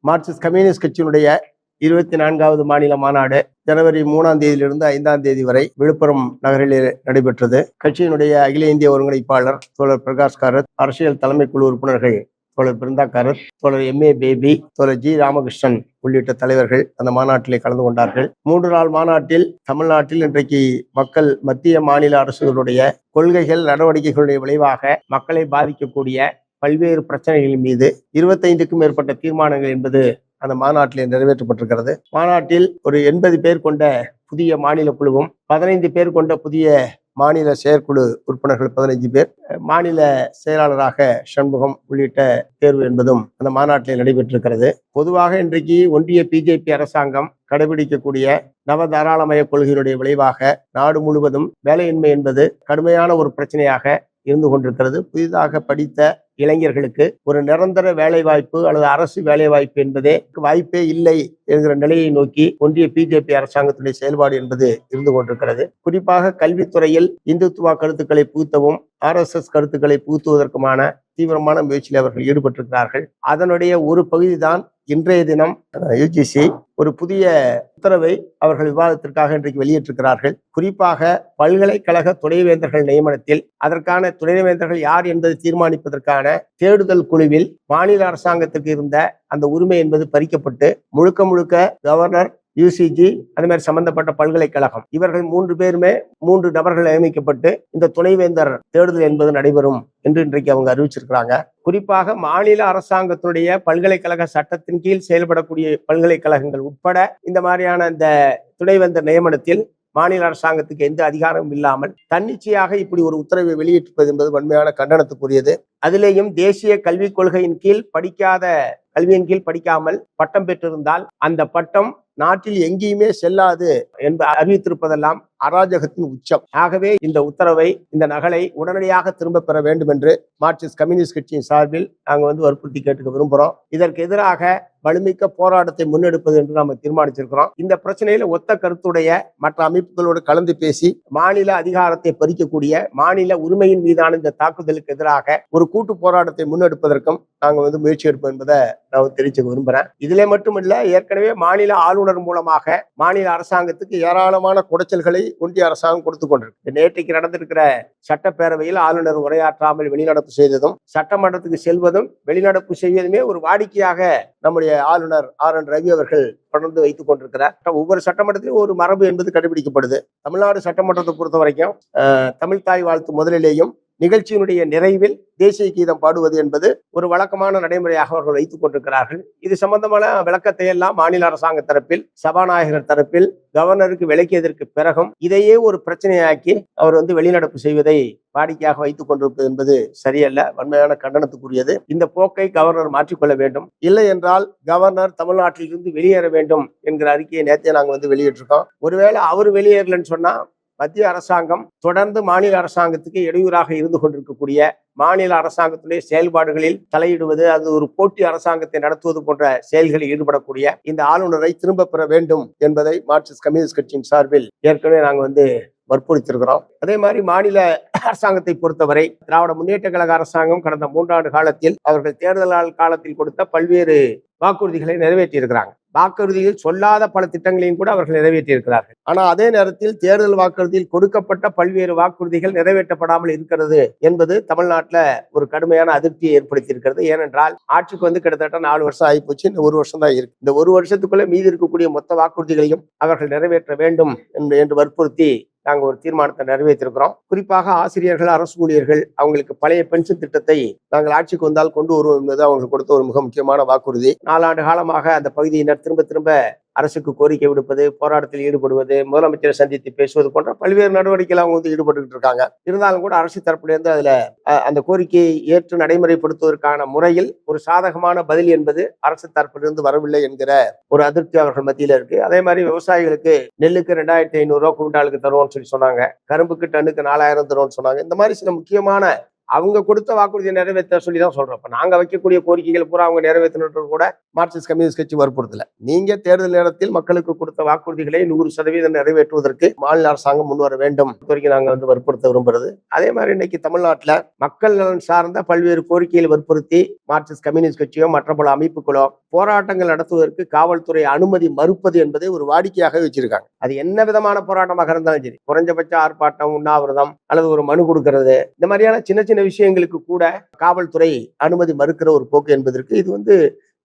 Marxist communist கட்சியினுடைய 24வது மாநில மாநாடு ஜனவரி 3ஆம் தேதியிலிருந்து 5ஆம் தேதி வரை விழுப்புரம் நகரில் நடைபெற்றது. கட்சியினுடைய அகில இந்திய ஒருங்கிணைப்பாளர் தோழர் பிரகாஷ் காரத், அரசியல் தலைமை குழு உறுப்பினர்கள் தோழர் பிருந்தா காரத், தோழர் MA பேபி, தோழர் G ராமகிருஷ்ணன் உள்ளிட்ட தலைவர்கள் அந்த மாநாட்டிலே கலந்து கொண்டார்கள். 3 நாள் மாநாட்டில் தமிழ்நாட்டில் இன்றைக்கு மக்கள் மத்திய மாநில அரசுகளுடைய கொள்கைகள் நடவடிக்கைகளுடைய விளைவாக மக்களை பாதிக்கக்கூடிய பல்வேறு பிரச்சனைகள் மீது 25க்கும் மேற்பட்ட தீர்மானங்கள் என்பது அந்த மாநாட்டிலே நிறைவேற்றப்பட்டிருக்கிறது. மாநாட்டில் ஒரு 80 பேர் கொண்ட புதிய மாநில குழுவும் 15 பேர் கொண்ட புதிய மாநில செயற்குழு உறுப்பினர்கள் 15 பேர், மாநில செயலாளராக சண்முகம் உள்ளிட்ட தேர்வு என்பதும் அந்த மாநாட்டில் நடைபெற்றிருக்கிறது. பொதுவாக இன்றைக்கு ஒன்றிய BJP அரசாங்கம் கடைபிடிக்கக்கூடிய நவதாராளமய கொள்கையினுடைய விளைவாக நாடு முழுவதும் வேலையின்மை என்பது கடுமையான ஒரு பிரச்சனையாக இருந்து கொண்டிருக்கிறது. புதிதாக படித்த இளைஞர்களுக்கு ஒரு நிரந்தர வேலை வாய்ப்பு அல்லது அரசு வேலை வாய்ப்பு என்பதே வாய்ப்பே இல்லை என்கிற நிலையை நோக்கி ஒன்றிய BJP அரசாங்கத்துடைய செயல்பாடு என்பது இருந்து கொண்டிருக்கிறது. குறிப்பாக கல்வித்துறையில் இந்துத்துவ கருத்துக்களை புகுத்தவும் RSS கருத்துக்களை புகுத்துவதற்குமான தீவிரமான முயற்சியில் அவர்கள் ஈடுபட்டிருக்கிறார்கள். அதனுடைய ஒரு பகுதிதான் இன்றைய தினம் UGC ஒரு புதிய உத்தரவை அவர்கள் விவாதத்திற்காக இன்றைக்கு வெளியிட்டிருக்கிறார்கள். குறிப்பாக பல்கலைக்கழக துணைவேந்தர்கள் நியமனத்தில் அதற்கான துணைவேந்தர்கள் யார் என்பதை தீர்மானிப்பதற்கான தேடுதல் குழுவில் மாநில அரசாங்கத்திற்கு இருந்த அந்த உரிமை என்பது பறிக்கப்பட்டு முழுக்க கவர்னர், UCG, அது மாதிரி சம்பந்தப்பட்ட பல்கலைக்கழகம் இவர்கள் 3 பேருமே 3 நபர்கள் நியமிக்கப்பட்டு இந்த துணைவேந்தர் தேடுதல் என்பது நடைபெறும் என்று இன்றைக்கு அவங்க அறிவிச்சிருக்கிறாங்க. குறிப்பாக மாநில அரசாங்கத்தினுடைய பல்கலைக்கழக சட்டத்தின் கீழ் செயல்படக்கூடிய பல்கலைக்கழகங்கள் உட்பட இந்த மாதிரியான இந்த துணைவேந்தர் நியமனத்தில் மாநில அரசாங்கத்துக்கு எந்த அதிகாரமும் இல்லாமல் தன்னிச்சையாக இப்படி ஒரு உத்தரவை வெளியிட்டிருப்பது என்பது வன்மையான கண்டனத்துக்குரியது. அதிலேயும் தேசிய கல்விக் கொள்கையின் கீழ் கல்வியின் கீழ் படிக்காமல் பட்டம் பெற்றிருந்தால் அந்த பட்டம் நாட்டில் எங்கேயுமே செல்லாது என்று அறிவித்திருப்பதெல்லாம் அராஜகத்தின் உச்சம். ஆகவே இந்த உத்தரவை, இந்த நகலை உடனடியாக திரும்ப பெற வேண்டும் என்று மார்க்சிஸ்ட் கம்யூனிஸ்ட் கட்சியின் சார்பில் நாங்கள் வற்புறுத்தி கேட்டுக்க விரும்புகிறோம். இதற்கு எதிராக வலிமிக்க போராட்டத்தை முன்னெடுப்பது என்று நாம தீர்மானிச்சிருக்கிறோம். இந்த பிரச்சனையில ஒத்த கருத்துடைய மற்ற அமைப்புகளோடு கலந்து பேசி மாநில அதிகாரத்தை பறிக்கக்கூடிய மாநில உரிமையின் மீதான இந்த தாக்குதலுக்கு எதிராக ஒரு கூட்டு போராட்டத்தை முன்னெடுப்பதற்கும் நாங்கள் முயற்சி எடுப்போம் என்பதை நான் தெரிவிச்சுக்க விரும்புகிறேன். இதிலே மட்டுமில்ல, ஏற்கனவே மாநில ஆளுநர் மூலமாக மாநில அரசாங்கத்துக்கு ஏராளமான குடைச்சல்களை ஒன்றிய அரசாங்கம் கொடுத்து கொண்டிருக்கு. நேற்றைக்கு நடந்திருக்கிற சட்டப்பேரவையில் ஆளுநர் உரையாற்றாமல் வெளிநடப்பு செய்ததும், சட்டமன்றத்துக்கு செல்வதும் வெளிநடப்பு செய்வதுமே ஒரு வாடிக்கையாக நம்முடைய ஆளுநர் RN ரவி அவர்கள் தொடர்ந்து வைத்துக் கொண்டிருக்கிறார். ஒவ்வொரு சட்டமன்றத்திலும் ஒரு மரபு என்பது கடைபிடிக்கப்படுது. தமிழ்நாடு சட்டமன்றத்தை பொறுத்த வரைக்கும் தமிழ் தாய் வாழ்த்து முதலிலேயும் நிகழ்ச்சியினுடைய நிறைவில் தேசிய கீதம் பாடுவது என்பது ஒரு வழக்கமான நடைமுறையாக அவர்கள் வைத்துக் கொண்டிருக்கிறார்கள். இது சம்பந்தமான விளக்கத்தை எல்லாம் மாநில அரசாங்க தரப்பில், சபாநாயகர் தரப்பில் கவர்னருக்கு விளக்கியதற்கு பிறகும் இதையே ஒரு பிரச்சனையாக்கி அவர் வெளிநடப்பு செய்வதை வாடிக்கையாக வைத்துக் கொண்டிருப்பது என்பது சரியல்ல, வன்மையான கண்டனத்துக்குரியது. இந்த போக்கை கவர்னர் மாற்றிக்கொள்ள வேண்டும். இல்லை என்றால் கவர்னர் தமிழ்நாட்டில் இருந்து வெளியேற வேண்டும் என்கிற அறிக்கையை நேற்றே நாங்கள் வெளியிட்டிருக்கோம். ஒருவேளை அவர் வெளியேறலன்னு சொன்னா மத்திய அரசாங்கம் தொடர்ந்து மாநில அரசாங்கத்துக்கு இடையூறாக இருந்து கொண்டிருக்கக்கூடிய மாநில அரசாங்கத்துடைய செயல்பாடுகளில் தலையிடுவது, அது ஒரு போட்டி அரசாங்கத்தை நடத்துவது போன்ற செயல்களில் ஈடுபடக்கூடிய இந்த ஆளுநரை திரும்ப பெற வேண்டும் என்பதை மார்க்சிஸ்ட் கம்யூனிஸ்ட் கட்சியின் சார்பில் ஏற்கனவே நாங்கள் வற்புறுத்திருக்கிறோம். அதே மாதிரி மாநில அரசாங்கத்தை பொறுத்தவரை திராவிட முன்னேற்ற கழக அரசாங்கம் கடந்த 3 ஆண்டு காலத்தில் அவர்கள் தேர்தல் காலத்தில் கொடுத்த பல்வேறு வாக்குறுதிகளை நிறைவேற்றி இருக்கிறாங்க. வாக்குறுதியில் சொல்லாத பல திட்டங்களையும் கூட அவர்கள் நிறைவேற்றி இருக்கிறார்கள். ஆனால் அதே நேரத்தில் தேர்தல் வாக்குறுதியில் கொடுக்கப்பட்ட பல்வேறு வாக்குறுதிகள் நிறைவேற்றப்படாமல் இருக்கிறது என்பது தமிழ்நாட்டில் ஒரு கடுமையான அதிருப்தியை ஏற்படுத்தி இருக்கிறது. ஏனென்றால் ஆட்சிக்கு கிட்டத்தட்ட 4 வருஷம் ஆகிப்போச்சு. இந்த 1 வருஷம் தான் இருக்கு. இந்த 1 வருஷத்துக்குள்ள மீதி இருக்கக்கூடிய மொத்த வாக்குறுதிகளையும் அவர்கள் நிறைவேற்ற வேண்டும் என்று வற்புறுத்தி நாங்கள் ஒரு தீர்மானத்தை நிறைவேற்றிருக்கிறோம். குறிப்பாக ஆசிரியர்கள், அரசு ஊழியர்கள் அவங்களுக்கு பழைய பென்ஷன் திட்டத்தை நாங்கள் ஆட்சிக்கு வந்தால் கொண்டு வருவோம் என்பது அவங்களுக்கு கொடுத்த ஒரு மிக முக்கியமான வாக்குறுதி. 4 ஆண்டு காலமாக அந்த பகுதியினர் திரும்ப அரசுக்கு கோரிக்கை விடுப்பது, போராட்டத்தில் ஈடுபடுவது, முதலமைச்சரை சந்தித்து பேசுவது போன்ற பல்வேறு நடவடிக்கைகள் அவங்க ஈடுபட்டு இருக்காங்க. இருந்தாலும் கூட அரசு தரப்பிலிருந்து அதுல அந்த கோரிக்கையை ஏற்று நடைமுறைப்படுத்துவதற்கான முறையில் ஒரு சாதகமான பதில் என்பது அரசு தரப்பிலிருந்து வரவில்லை என்கிற ஒரு அதிருப்தி அவர்கள் மத்தியில இருக்கு. அதே மாதிரி விவசாயிகளுக்கு நெல்லுக்கு 2500 ரூபா குவிண்டாலுக்கு தருவோம்னு சொன்னாங்க. கரும்புக்கு டன்னுக்கு 4000 தருவோம்னு சொன்னாங்க. இந்த மாதிரி சில முக்கியமான அவங்க கொடுத்த வாக்குறுதியை நிறைவேற்ற சொல்லி தான் சொல்றோம். இப்ப நாங்க வைக்கக்கூடிய கோரிக்கைகள் பூரா அவங்க நிறைவேற்றணும் கூட மார்க்சிஸ்ட் கம்யூனிஸ்ட் கட்சி வற்புறுத்தல. நீங்க தேர்தல் நேரத்தில் மக்களுக்கு கொடுத்த வாக்குறுதிகளை 100% நிறைவேற்றுவதற்கு மாநில அரசாங்கம் முன்வர வேண்டும் வரைக்கும் நாங்க வற்புறுத்த விரும்புறது. அதே மாதிரி இன்னைக்கு தமிழ்நாட்டுல மக்கள் நலன் சார்ந்த பல்வேறு கோரிக்கைகளை வற்புறுத்தி மார்க்சிஸ்ட் கம்யூனிஸ்ட் கட்சியோ மற்ற பல அமைப்புகளோ போராட்டங்கள் நடத்துவதற்கு காவல்துறை அனுமதி மறுப்பது என்பதை ஒரு வாடிக்கையாக வச்சிருக்காங்க. அது என்ன விதமான போராட்டமாக இருந்தாலும் சரி, குறைஞ்சபட்ச ஆர்ப்பாட்டம், உண்ணாவிரதம் அல்லது ஒரு மனு கொடுக்கிறது, இந்த மாதிரியான சின்ன சின்ன விஷயங்களுக்கு கூட காவல்துறை அனுமதி மறுக்கிற ஒரு போக்கு என்பதற்கு இது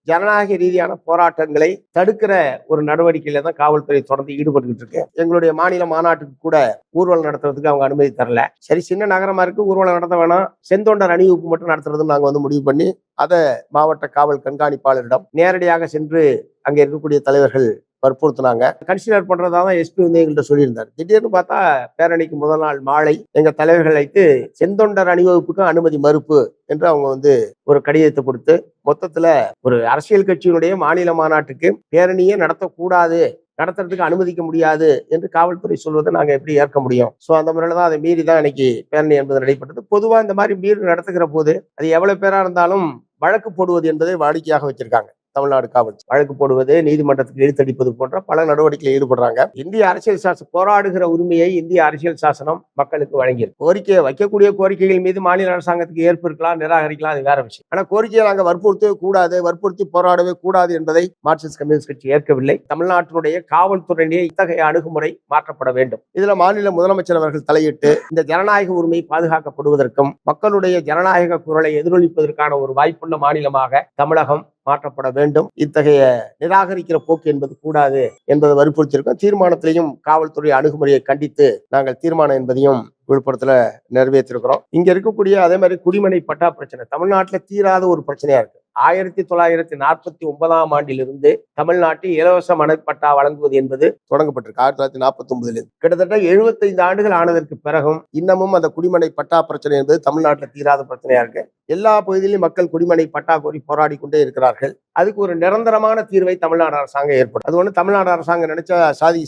ஜனநாயக ரீதியான போராட்டங்களை தடுக்கிற ஒரு நடவடிக்கையில தான் காவல்துறை தொடர்ந்து ஈடுபட்டு இருக்கு. எங்களுடைய மாநில மாநாட்டுக்கு கூட ஊர்வலம் நடத்துறதுக்கு அவங்க அனுமதி தரல. சரி, சின்ன நகரமா இருக்கு, ஊர்வலம் நடத்த வேணாம், செந்தொண்டர் அணிவகுப்பு மட்டும் நடத்துறதுன்னு நாங்க முடிவு பண்ணி அதை மாவட்ட காவல் கண்காணிப்பாளரிடம் நேரடியாக சென்று அங்க இருக்கக்கூடிய தலைவர்கள் வற்புறுத்தினாங்க. கன்சிடர் பண்றதா தான் எஸ்பி எங்கள்கிட்ட சொல்லியிருந்தார். திடீர்னு பார்த்தா பேரணிக்கு முதல் நாள் மாலை எங்க தலைவர்கள் அழைத்து செந்தொண்டர் அணிவகுப்புக்கும் அனுமதி மறுப்பு என்று அவங்க ஒரு கடிதத்தை கொடுத்து மொத்தத்துல ஒரு அரசியல் கட்சியினுடைய மாநில மாநாட்டுக்கு பேரணியே நடத்தக்கூடாது, நடத்துறதுக்கு அனுமதிக்க முடியாது என்று காவல்துறை சொல்வதை நாங்க எப்படி ஏற்க முடியும்? சோ அந்த முறையில தான் அதை மீறி தான் இன்னைக்கு பேரணி என்பது நடைபெற்றது. பொதுவா இந்த மாதிரி மீறி நடத்துகிற போது அது எவ்வளவு பேரா இருந்தாலும் வழக்கு போடுவது என்பதை வாடிக்கையாக வச்சிருக்காங்க. தமிழ்நாடு காவல் வழக்கு போடுவது, நீதிமன்றத்துக்கு இழுத்தடிப்பது போன்ற பல நடவடிக்கையில் ஈடுபடுறாங்க. இந்திய அரசியல் சாசனம் போராடுகிற உரிமையை இந்திய அரசியல் சாசனம் மக்களுக்கு வழங்கியிருக்கு. கோரிக்கையை வைக்கக்கூடிய கோரிக்கைகள் மீது மாநில அரசாங்கத்துக்கு ஏற்பு இருக்கலாம், நிராகரிக்கலாம், அது வேற விஷயம். ஆனா கோரிக்கையை நாங்க வற்புறுத்தவே கூடாது, வற்புறுத்தி போராடவே கூடாது என்பதை மார்க்சிஸ்ட் கம்யூனிஸ்ட் கட்சி ஏற்கவில்லை. தமிழ்நாட்டினுடைய காவல்துறையிலேயே இத்தகைய அணுகுமுறை மாற்றப்பட வேண்டும். இதுல மாநில முதலமைச்சர் அவர்கள் தலையிட்டு இந்த ஜனநாயக உரிமை பாதுகாக்கப்படுவதற்கும் மக்களுடைய ஜனநாயக குரலை எதிரொலிப்பதற்கான ஒரு வாய்ப்புள்ள மாநிலமாக தமிழகம் மாற்றப்பட வேண்டும். இத்தகைய நிராகரிக்கிற போக்கு என்பது கூடாது என்பதை வற்புறுத்தியிருக்கோம். தீர்மானத்திலையும் காவல்துறை அணுகுமுறையை கண்டித்து நாங்கள் தீர்மானம் என்பதையும் விழுப்புரத்துல நிறைவேற்றிருக்கிறோம். இங்க இருக்கக்கூடிய அதே மாதிரி குடிமனை பட்டா பிரச்சனை தமிழ்நாட்டில் தீராத ஒரு பிரச்சனையா இருக்கு. 1949ஆம் ஆண்டிலிருந்து தமிழ்நாட்டில் இலவச மனைப்பட்டா வழங்குவது என்பது தொடங்கப்பட்டிருக்கு. 1949 கிட்டத்தட்ட 75 ஆண்டுகள் ஆனதற்கு பிறகும் இன்னமும் அந்த குடிமனை பட்டா பிரச்சனை என்பது தமிழ்நாட்டில் தீராத பிரச்சனையா இருக்கு. எல்லா பகுதியிலும் மக்கள் குடிமனை பட்டா கோரி போராடி கொண்டே இருக்கிறார்கள். அதுக்கு ஒரு நிரந்தரமான தீர்வை தமிழ்நாடு அரசாங்கம் ஏற்படும். அது ஒண்ணு தமிழ்நாடு அரசாங்கம் நினைச்சா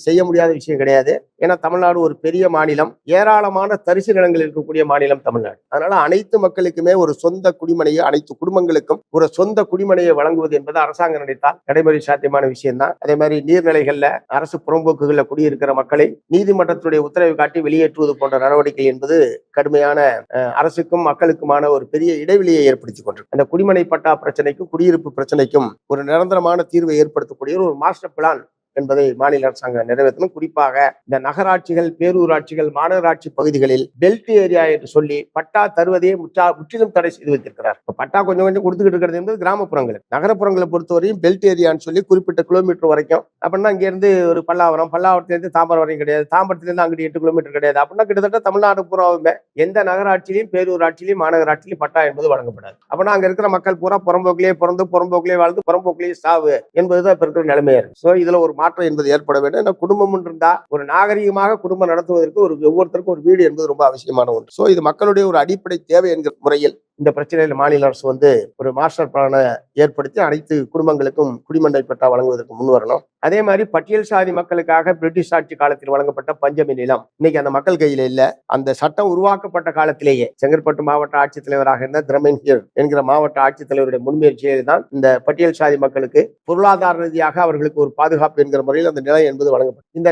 செய்ய முடியாத விஷயம் கிடையாது. ஏன்னா தமிழ்நாடு ஒரு பெரிய மாநிலம், ஏராளமான தரிசு நிலங்கள் இருக்கக்கூடிய மாநிலம் தமிழ்நாடு. அதனால அனைத்து மக்களுக்குமே ஒரு சொந்த குடிமனையை, அனைத்து குடும்பங்களுக்கும் ஒரு சொந்த குடிமனையை வழங்குவது என்பது அரசாங்கம் நினைத்தால் நடைமுறை சாத்தியமான விஷயம் தான். அதே மாதிரி நீர்நிலைகள்ல அரசு புறம்போக்குகள்ல குடியிருக்கிற மக்களை நீதிமன்றத்துடைய உத்தரவை காட்டி வெளியேற்றுவது போன்ற நடவடிக்கை என்பது கடுமையான அரசுக்கும் மக்களுக்குமான ஒரு பெரிய இடைவெளியை ஏற்படுத்திக் கொண்டிருக்கு. அந்த குடிமனை பட்டா பிரச்சனைக்கும் குடியிருப்பு பிரச்சனைக்கும் ஒரு நிரந்தரமான தீர்வை ஏற்படுத்தக்கூடிய ஒரு மாஸ்டர் பிளான் என்பதை மாநில அரசாங்கம் நிறைவேற்றணும். குறிப்பாக இந்த நகராட்சிகள், பேரூராட்சிகள், மாநகராட்சி பகுதிகளில் பெல்ட் ஏரியா என்று சொல்லி பட்டா தருவதையே முற்றிலும் தடை செய்து வைத்திருக்கிறார். பட்டா கொஞ்சம் கொஞ்சம் கொடுத்துக்கிட்டு இருக்கிறது என்பது கிராமப்புறங்களுக்கு. நகரப்புறங்களை பொறுத்தவரையும் பெல்ட் ஏரியான்னு சொல்லி குறிப்பிட்ட கிலோமீட்டர் வரைக்கும். அப்படின்னா இங்க இருந்து ஒரு பல்லாவரத்திலிருந்து தாம்பரம் வரையும் கிடையாது, தாம்பரத்திலிருந்து அங்கிட்டு 8 கிலோமீட்டர் கிடையாது. அப்படின்னா கிட்டத்தட்ட தமிழ்நாடு பூராவுமே எந்த நகராட்சியிலையும் பேரூராட்சியிலையும் மாநகராட்சியிலையும் பட்டா என்பது வழங்கப்படாது. அப்படின்னா அங்க இருக்கிற மக்கள் பூரா புறம்போக்கிலேயே பிறந்து, புறம்போக்கிலே வாழ்ந்து, புறம்போக்கிலேயே சாவு என்பதுதான் இப்ப இருக்கிற நிலைமையா இருக்கு. சோ இதுல ஒரு மாற்றம் என்பது ஏற்பட வேண்டும். குடும்பம் இருந்தா ஒரு நாகரிகமாக குடும்பம் நடத்துவதற்கு ஒவ்வொருத்தருக்கும் ஒரு வீடு என்பது ரொம்ப அவசியமான ஒன்று. சோ இது மக்களுடைய ஒரு அடிப்படை தேவை என்கிற முறையில் இந்த பிரச்சனையில் மாநில அரசு ஒரு மாஸ்டர் பிளானை ஏற்படுத்தி அனைத்து குடும்பங்களுக்கும் குடிமனை பட்டா வழங்குவதற்கு முன் வரணும். அதே மாதிரி பட்டியல் சாதி மக்களுக்காக பிரிட்டிஷ் ஆட்சி காலத்தில் வழங்கப்பட்ட பஞ்சமி நிலம் இன்னைக்கு அந்த மக்கள் கையில இல்ல. அந்த சட்டம் உருவாக்கப்பட்ட காலத்திலேயே செங்கற்பட்டு மாவட்ட ஆட்சித்தலைவராக இருந்த திரமென்ஹியர் என்கிற மாவட்ட ஆட்சித்தலைவருடைய முன்முயற்சியில் தான் இந்த பட்டியல் சாதி மக்களுக்கு பொருளாதார ரீதியாக அவர்களுக்கு ஒரு பாதுகாப்பு என்கிற முறையில் அந்த நிலம் என்பது வழங்கப்படும். இந்த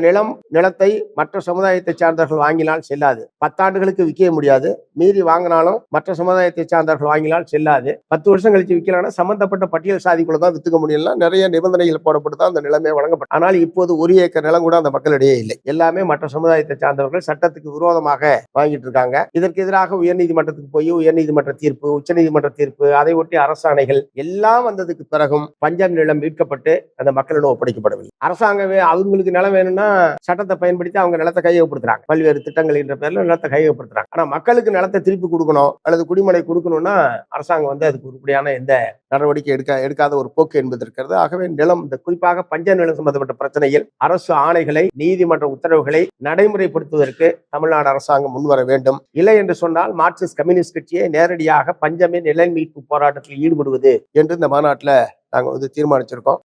நிலத்தை மற்ற சமுதாயத்தை சார்ந்தவர்கள் வாங்கினால் செல்லாது. 10 ஆண்டுகளுக்கு விற்க முடியாது. மீறி வாங்கினாலும் மற்ற சமுதாயத்தை சார்ந்தவர்கள் வாங்கினால் செல்லாது. 10 வருஷம் கழிச்சு விற்கலாம்னா சம்பந்தப்பட்ட பட்டியல் சாதிக்குள்ள தான் வித்துக்க முடியல. நிறைய நிபந்தனைகள் போடப்பட்டு தான் அந்த நிலமே வழங்கப்படும். ஆனால் இப்போது 1 ஏக்கர் நிலம் கூட அந்த மக்களிடையே இல்லை. எல்லாமே மற்ற சமுதாயத்தை சார்ந்தவர்கள் சட்டத்துக்கு விரோதமாக வாங்கிட்டு இருக்காங்க. இதற்கு எதிராக உயர்நீதிமன்றத்துக்கு போய் உயர்நீதிமன்ற தீர்ப்பு, உச்சநீதிமன்ற தீர்ப்பு, அதை ஒட்டி அரசாணைகள் எல்லாம் வந்ததுக்கு பிறகும் பஞ்சம் நிலம் மீட்கப்பட்டு அந்த மக்களிடம் ஒப்படைக்கப்படவில்லை. அரசாங்கமே அவங்களுக்கு நிலம் வேணும்னா சட்டத்தை பயன்படுத்தி அவங்க நிலத்தை கையகப்படுத்துறாங்க. பல்வேறு திட்டங்கள் என்ற பேர்ல நிலத்தை கையகப்படுத்துறாங்க. ஆனா மக்களுக்கு நிலத்தை திருப்பி கொடுக்கணும் அல்லது குடிமனை கொடுக்கணும்னா அரசாங்கம் அதுக்கு உருப்படியான எந்த நடவடிக்கை எடுக்காத ஒரு போக்கு என்பது இருக்கிறது. ஆகவே நிலம், இந்த குறிப்பாக பஞ்ச நிலம் சம்பந்தப்பட்ட பிரச்சனையில் அரசு ஆணைகளை, நீதிமன்ற உத்தரவுகளை நடைமுறைப்படுத்துவதற்கு தமிழ்நாடு அரசாங்கம் முன்வர வேண்டும். இல்லை என்று சொன்னால் மார்க்சிஸ்ட் கம்யூனிஸ்ட் கட்சியை நேரடியாக பஞ்சமின் நில மீட்பு போராட்டத்தில் ஈடுபடுவது என்று இந்த மாநாட்டில் நாங்கள் தீர்மானிச்சிருக்கோம்.